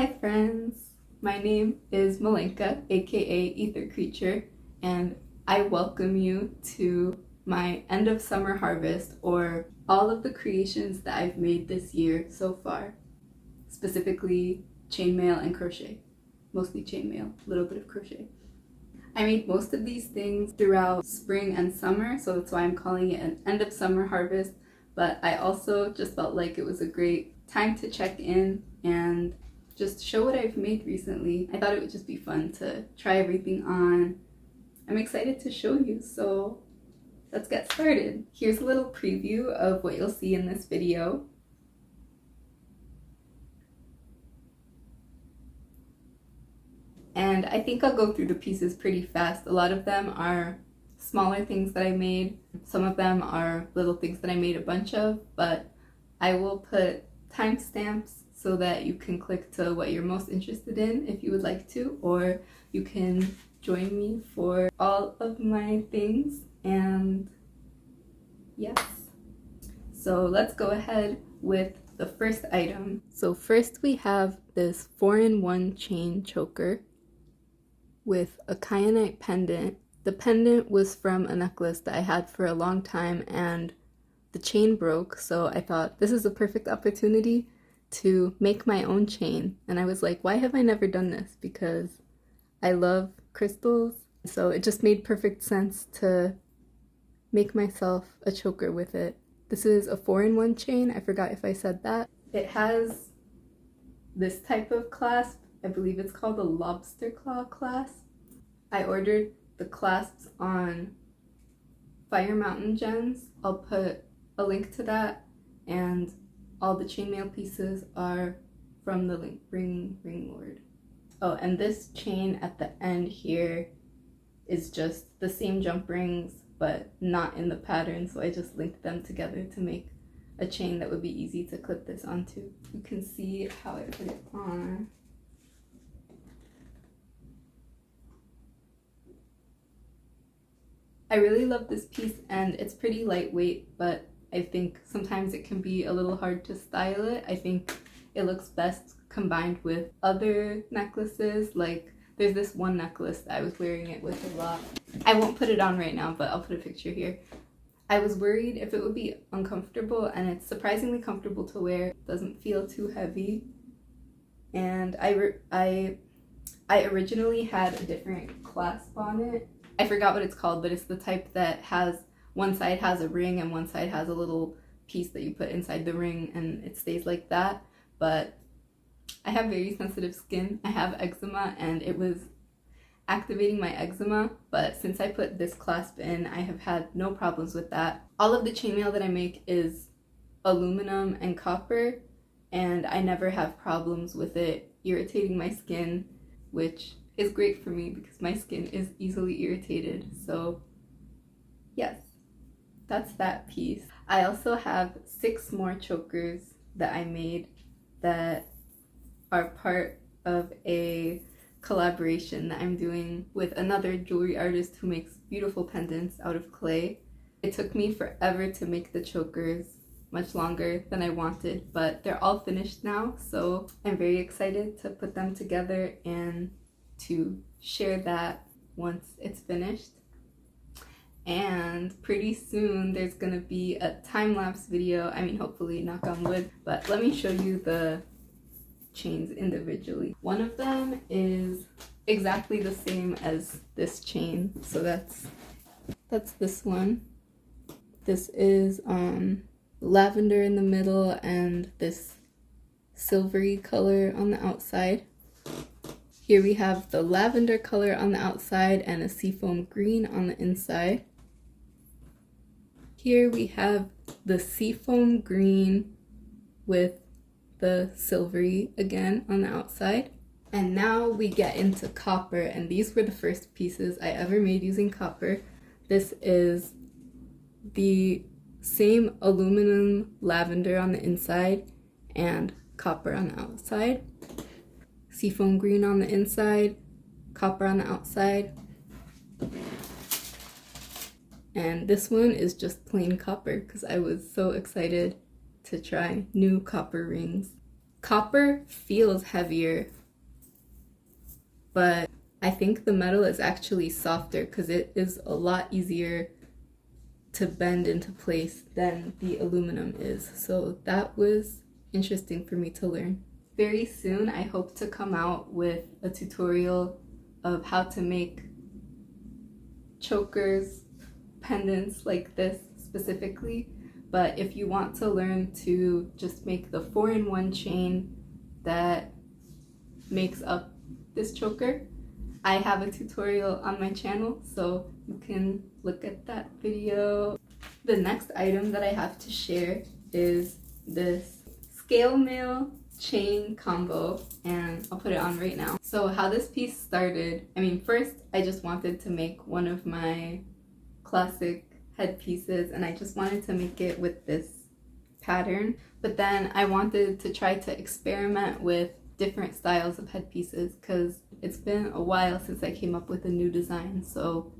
Hi friends, my name is Malenka, aka Ether Creature, and I welcome you to my end of summer harvest, or all of the creations that I've made this year so far, specifically chainmail and crochet. Mostly chainmail, a little bit of crochet. I made most of these things throughout spring and summer, so that's why I'm calling it an end of summer harvest, but I also just felt like it was a great time to check in and just show what I've made recently. I thought it would just be fun to try everything on. I'm excited to show you, so let's get started. Here's a little preview of what you'll see in this video. And I think I'll go through the pieces pretty fast. A lot of them are smaller things that I made. Some of them are little things that I made a bunch of, but I will put timestamps so that you can click to what you're most interested in if you would like to, or you can join me for all of my things. And yes, so let's go ahead with the first item. So first we have this 4-in-1 chain choker with a Kyanite pendant. The pendant was from a necklace that I had for a long time and the chain broke, so I thought this is a perfect opportunity to make my own chain. And I was like, why have I never done this? Because I love crystals, so it just made perfect sense to make myself a choker with it. This is a 4-in-1 chain. I forgot if I said that. It has this type of clasp. I believe it's called a lobster claw clasp. I ordered the clasps on Fire Mountain Gems. I'll put a link to that, and all the chainmail pieces are from the link Ring Lord. Oh, and this chain at the end here is just the same jump rings, but not in the pattern, so I just linked them together to make a chain that would be easy to clip this onto. You can see how I put it on. I really love this piece, and it's pretty lightweight, but I think sometimes it can be a little hard to style it. I think it looks best combined with other necklaces. Like there's this one necklace that I was wearing it with a lot. I won't put it on right now, but I'll put a picture here. I was worried if it would be uncomfortable, and it's surprisingly comfortable to wear. It doesn't feel too heavy. And I originally had a different clasp on it. I forgot what it's called, but it's the type that has one side has a ring and one side has a little piece that you put inside the ring, and it stays like that. But I have very sensitive skin. I have eczema, and it was activating my eczema, but since I put this clasp in, I have had no problems with that. All of the chainmail that I make is aluminum and copper, and I never have problems with it irritating my skin, which is great for me because my skin is easily irritated. So yes, that's that piece. I also have 6 more chokers that I made that are part of a collaboration that I'm doing with another jewelry artist who makes beautiful pendants out of clay. It took me forever to make the chokers, much longer than I wanted, but they're all finished now, so I'm very excited to put them together and to share that once it's finished. And pretty soon there's gonna be a time-lapse video. I mean, hopefully, knock on wood, but let me show you the chains individually. One of them is exactly the same as this chain, so that's this one. This is lavender in the middle and this silvery color on the outside. Here we have the lavender color on the outside and a seafoam green on the inside. Here we have the seafoam green with the silvery again on the outside. And now we get into copper, and these were the first pieces I ever made using copper. This is the same aluminum lavender on the inside and copper on the outside. Seafoam green on the inside, copper on the outside. And this one is just plain copper because I was so excited to try new copper rings. copper feels heavier, but I think the metal is actually softer because it is a lot easier to bend into place than the aluminum is. So that was interesting for me to learn. Very soon I hope to come out with a tutorial of how to make chokers, pendants like this specifically, but if you want to learn to just make the 4-in-1 chain that makes up this choker, I have a tutorial on my channel, so you can look at that video. The next item that I have to share is this scale mail chain combo, and I'll put it on right now. So how this piece started, first I just wanted to make one of my classic headpieces, and I just wanted to make it with this pattern, but then I wanted to try to experiment with different styles of headpieces because it's been a while since I came up with a new design. So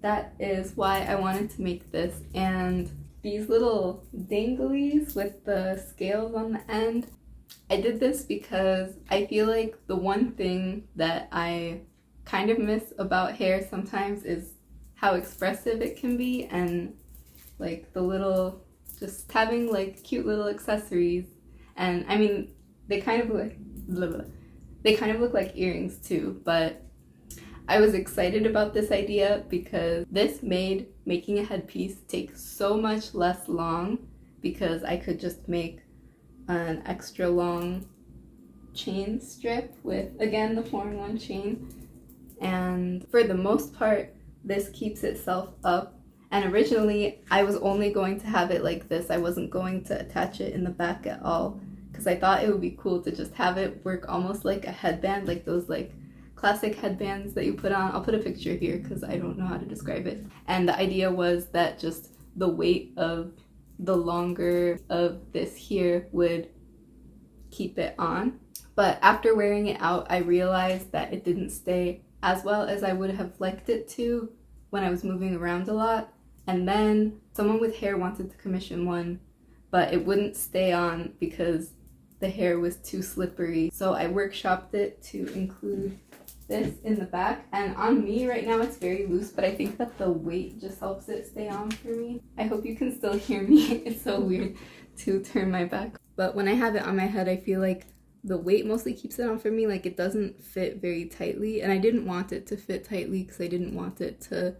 that is why I wanted to make this. And these little danglies with the scales on the end, I did this because I feel like the one thing that I kind of miss about hair sometimes is how expressive it can be, and like the little, just having like cute little accessories. And they kind of look like earrings too, but I was excited about this idea because this made making a headpiece take so much less long, because I could just make an extra long chain strip with, again, the 4-in-1 chain. And for the most part, this keeps itself up. And originally, I was only going to have it like this. I wasn't going to attach it in the back at all, because I thought it would be cool to just have it work almost like a headband, like those like classic headbands that you put on. I'll put a picture here because I don't know how to describe it. And the idea was that just the weight of the longer of this here would keep it on. But after wearing it out, I realized that it didn't stay as well as I would have liked it to when I was moving around a lot. And then someone with hair wanted to commission one, but it wouldn't stay on because the hair was too slippery. So I workshopped it to include this in the back, and on me right now it's very loose, but I think that the weight just helps it stay on for me. I hope you can still hear me. It's so weird to turn my back, but when I have it on my head, I feel like the weight mostly keeps it on for me. Like, it doesn't fit very tightly, and I didn't want it to fit tightly because I didn't want it to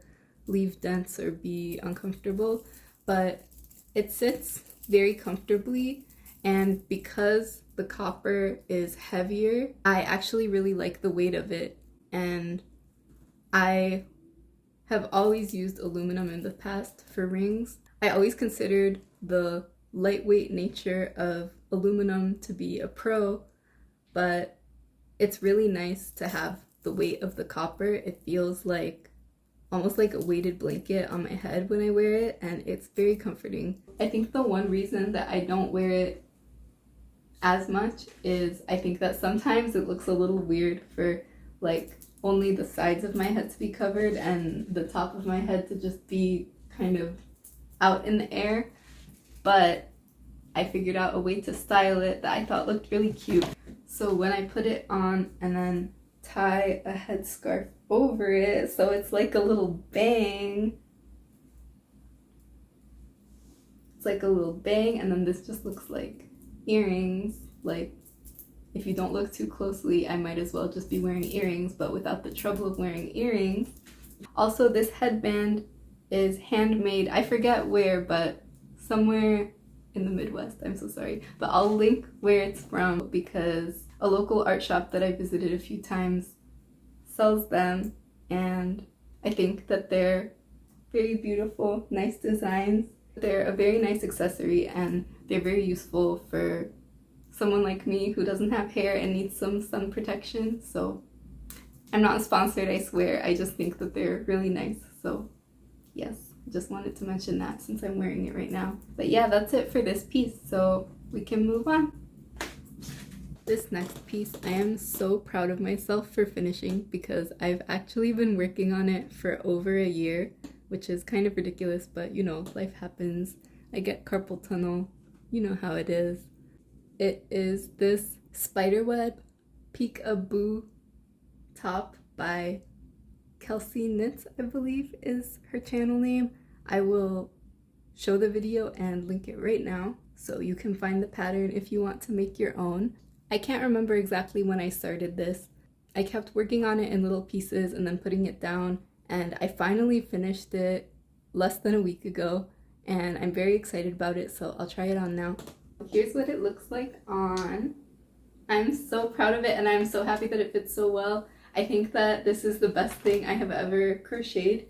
leave dents or be uncomfortable, but it sits very comfortably. And because the copper is heavier, I actually really like the weight of it. And I have always used aluminum in the past for rings. I always considered the lightweight nature of aluminum to be a pro, but it's really nice to have the weight of the copper. It feels like almost like a weighted blanket on my head when I wear it, and it's very comforting. I think the one reason that I don't wear it as much is I think that sometimes it looks a little weird for like only the sides of my head to be covered and the top of my head to just be kind of out in the air. But I figured out a way to style it that I thought looked really cute. So when I put it on and then tie a headscarf over it, so it's like a little bang. It's like a little bang, and then this just looks like earrings. Like, if you don't look too closely, I might as well just be wearing earrings, but without the trouble of wearing earrings. Also, this headband is handmade, I forget where, but somewhere in the Midwest. I'm so sorry, but I'll link where it's from because a local art shop that I visited a few times sells them, and I think that they're very beautiful, nice designs. They're a very nice accessory, and they're very useful for someone like me who doesn't have hair and needs some sun protection. So I'm not sponsored, I swear. I just think that they're really nice. So yes, just wanted to mention that since I'm wearing it right now. But yeah, that's it for this piece. So we can move on. This next piece, I am so proud of myself for finishing because I've actually been working on it for over a year, which is kind of ridiculous, but you know, life happens. I get carpal tunnel, you know how it is. It is this spiderweb peekaboo top by Kelsie Knits, I believe is her channel name. I will show the video and link it right now so you can find the pattern if you want to make your own. I can't remember exactly when I started this. I kept working on it in little pieces and then putting it down, and I finally finished it less than a week ago, and I'm very excited about it, so I'll try it on now. Here's what it looks like on. I'm so proud of it and I'm so happy that it fits so well. I think that this is the best thing I have ever crocheted.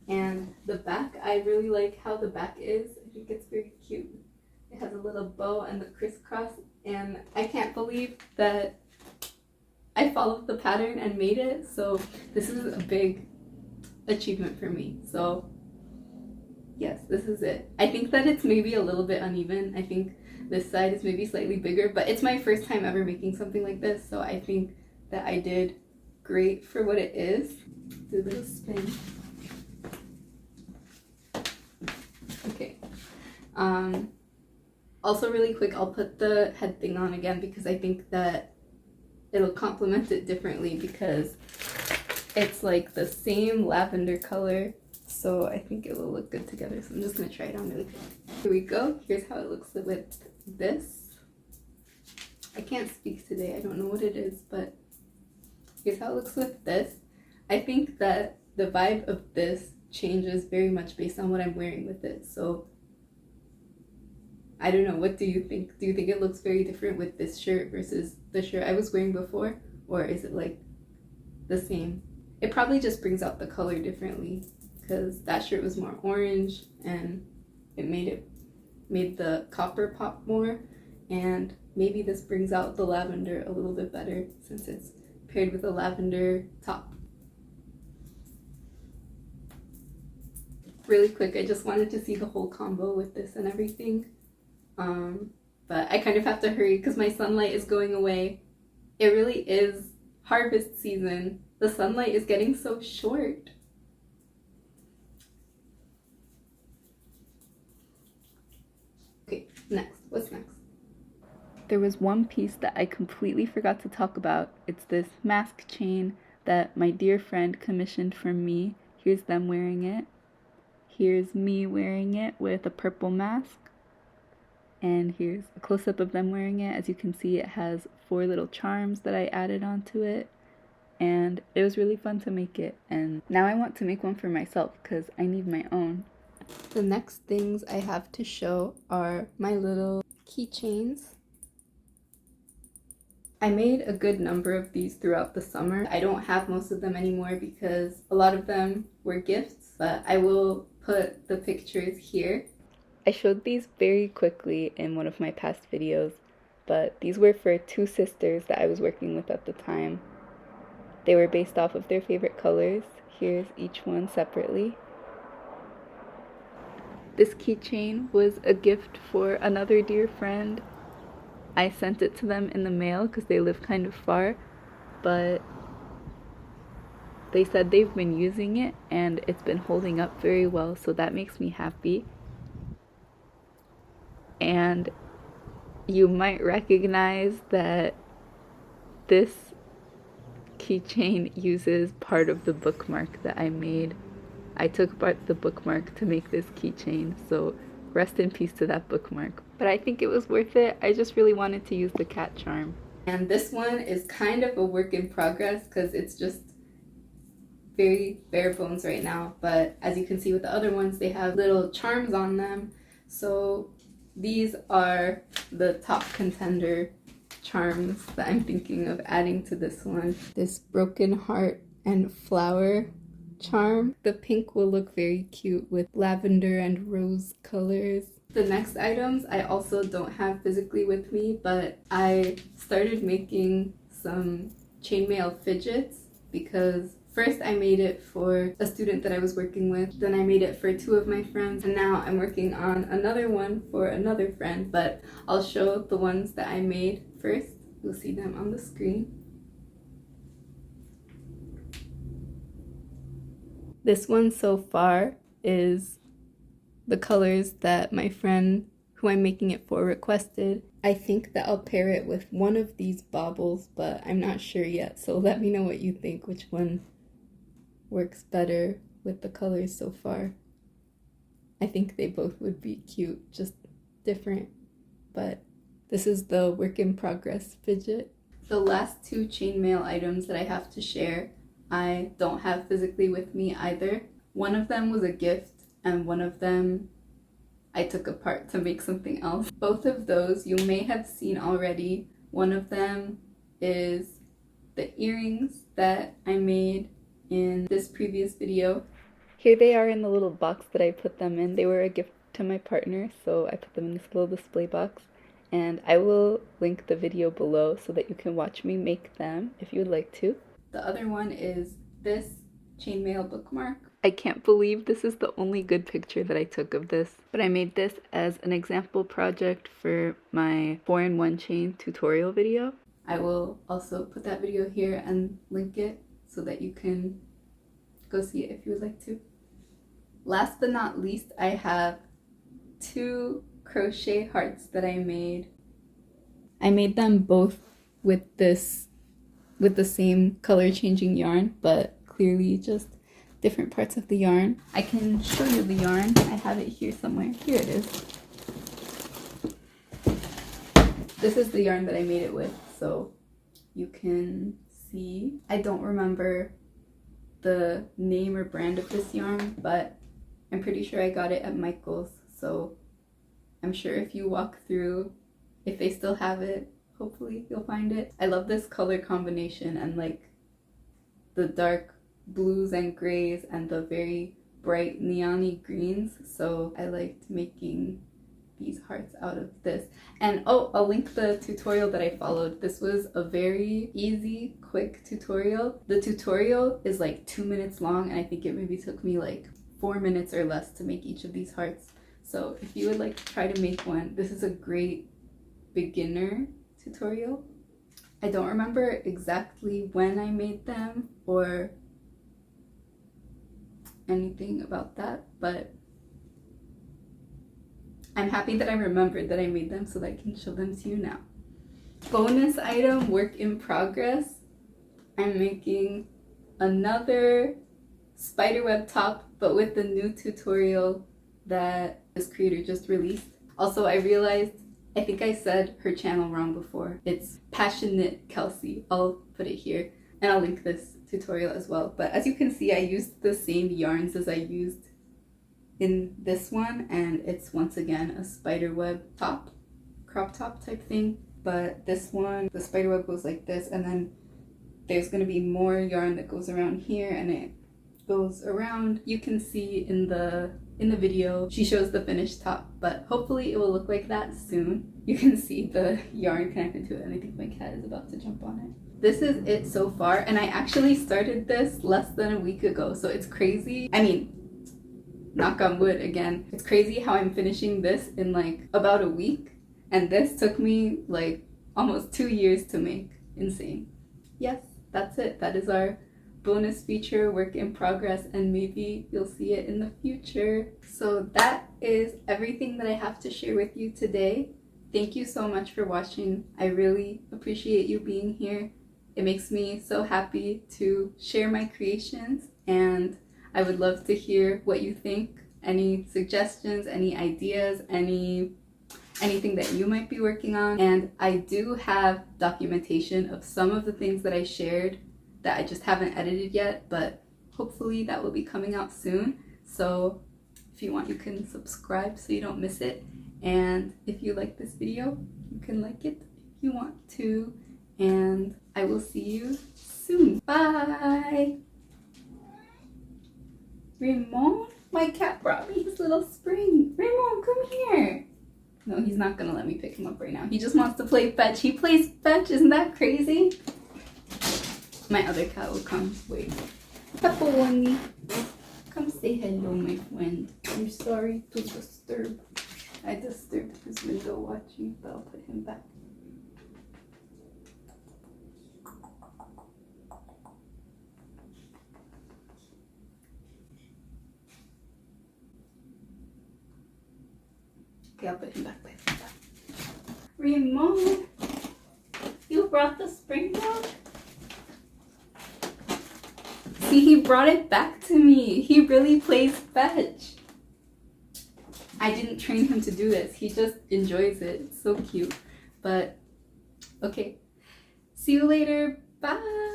And the back, I really like how the back is. I think it's very cute. It has a little bow and the crisscross, and I can't believe that I followed the pattern and made it, so this is a big achievement for me. So yes, this is it. I think that it's maybe a little bit uneven. I think this side is maybe slightly bigger, but it's my first time ever making something like this, so I think that I did great for what it is. Do a little spin. Okay. Also really quick, I'll put the head thing on again because I think that it'll complement it differently because it's like the same lavender color, so I think it will look good together. So I'm just gonna try it on really quick. Here we go. Here's how it looks with this. I can't speak today. I don't know what it is, but here's how it looks with this. I think that the vibe of this changes very much based on what I'm wearing with it. So I don't know, what do you think? Do you think it looks very different with this shirt versus the shirt I was wearing before? Or is it like the same? It probably just brings out the color differently because that shirt was more orange and it made the copper pop more, and maybe this brings out the lavender a little bit better since it's paired with a lavender top. Really quick, I just wanted to see the whole combo with this and everything. But I kind of have to hurry because my sunlight is going away. It really is harvest season. The sunlight is getting so short. Okay, next. What's next? There was one piece that I completely forgot to talk about. It's this mask chain that my dear friend commissioned for me. Here's them wearing it. Here's me wearing it with a purple mask. And here's a close-up of them wearing it. As you can see, it has 4 little charms that I added onto it. And it was really fun to make it. And now I want to make one for myself because I need my own. The next things I have to show are my little keychains. I made a good number of these throughout the summer. I don't have most of them anymore because a lot of them were gifts, but I will put the pictures here. I showed these very quickly in one of my past videos, but these were for 2 sisters that I was working with at the time. They were based off of their favorite colors. Here's each one separately. This keychain was a gift for another dear friend. I sent it to them in the mail because they live kind of far, but they said they've been using it and it's been holding up very well, so that makes me happy. And you might recognize that this keychain uses part of the bookmark that I made. I took apart the bookmark to make this keychain, so rest in peace to that bookmark. But I think it was worth it. I just really wanted to use the cat charm. And this one is kind of a work in progress because it's just very bare bones right now. But as you can see with the other ones, they have little charms on them. So these are the top contender charms that I'm thinking of adding to this one. This broken heart and flower charm. The pink will look very cute with lavender and rose colors. The next items I also don't have physically with me, but I started making some chainmail fidgets because first I made it for a student that I was working with, then I made it for 2 of my friends, and now I'm working on another one for another friend, but I'll show the ones that I made first. You'll see them on the screen. This one so far is the colors that my friend who I'm making it for requested. I think that I'll pair it with one of these baubles, but I'm not sure yet, so let me know what you think, which one works better with the colors so far. I think they both would be cute, just different, but this is the work in progress fidget. The last two chainmail items that I have to share, I don't have physically with me either. One of them was a gift, and one of them I took apart to make something else. Both of those you may have seen already. One of them is the earrings that I made in this previous video. Here they are in the little box that I put them in. They were a gift to my partner, so I put them in this little display box. And I will link the video below so that you can watch me make them if you would like to. The other one is this chainmail bookmark. I can't believe this is the only good picture that I took of this, but I made this as an example project for my 4-in-1 chain tutorial video. I will also put that video here and link it so that you can go see it if you would like to. Last but not least, I have 2 crochet hearts that I made. I made them both with the same color changing yarn, but clearly just different parts of the yarn. I can show you the yarn. I have it here somewhere. Here it is. This is the yarn that I made it with, so you can see. I don't remember the name or brand of this yarn, but I'm pretty sure I got it at Michael's, so I'm sure if you walk through, if they still have it, hopefully you'll find it. I love this color combination and like the dark blues and grays and the very bright neon-y greens, so I liked making these hearts out of this. And oh, I'll link the tutorial that I followed. This was a very easy, quick tutorial. The tutorial is like 2 minutes long, and I think it maybe took me like 4 minutes or less to make each of these hearts. So if you would like to try to make one, this is a great beginner tutorial. I don't remember exactly when I made them or anything about that, but I'm happy that I remembered that I made them so that I can show them to you now. Bonus item, work in progress. I'm making another spiderweb top, but with the new tutorial that this creator just released. Also, I realized, I think I said her channel wrong before. It's PassioKnit Kelsie. I'll put it here, and I'll link this tutorial as well. But as you can see, I used the same yarns as I used in this one, and it's once again a spiderweb top, crop top type thing. But this one, the spiderweb goes like this, and then there's going to be more yarn that goes around here, and it goes around. You can see in the video she shows the finished top, but hopefully it will look like that soon. You can see the yarn connected to it, and I think my cat is about to jump on it. This is it so far, and I actually started this less than a week ago, so it's crazy. I mean, knock on wood again, it's crazy how I'm finishing this in like about a week, and this took me like almost 2 years to make. Insane. Yes, that's it. That is our bonus feature, work in progress, and maybe you'll see it in the future. So that is everything that I have to share with you today. Thank you so much for watching. I really appreciate you being here. It makes me so happy to share my creations, and I would love to hear what you think. Any suggestions, any ideas, anything that you might be working on. And I do have documentation of some of the things that I shared that I just haven't edited yet, but hopefully that will be coming out soon. So if you want, you can subscribe so you don't miss it. And if you like this video, you can like it if you want to. And I will see you soon. Bye! Raymond? My cat brought me his little spring. Raymond, come here. No, he's not gonna let me pick him up right now. He just wants to play fetch. He plays fetch, isn't that crazy? My other cat will come. Wait. Pepperoni. Come say hello, my friend. I'm sorry to disturb. I disturbed his window watching, but I'll put him back. Okay, I'll put him back. Ramon, you brought the springboard? See, he brought it back to me. He really plays fetch. I didn't train him to do this. He just enjoys it. It's so cute. But, okay. See you later. Bye.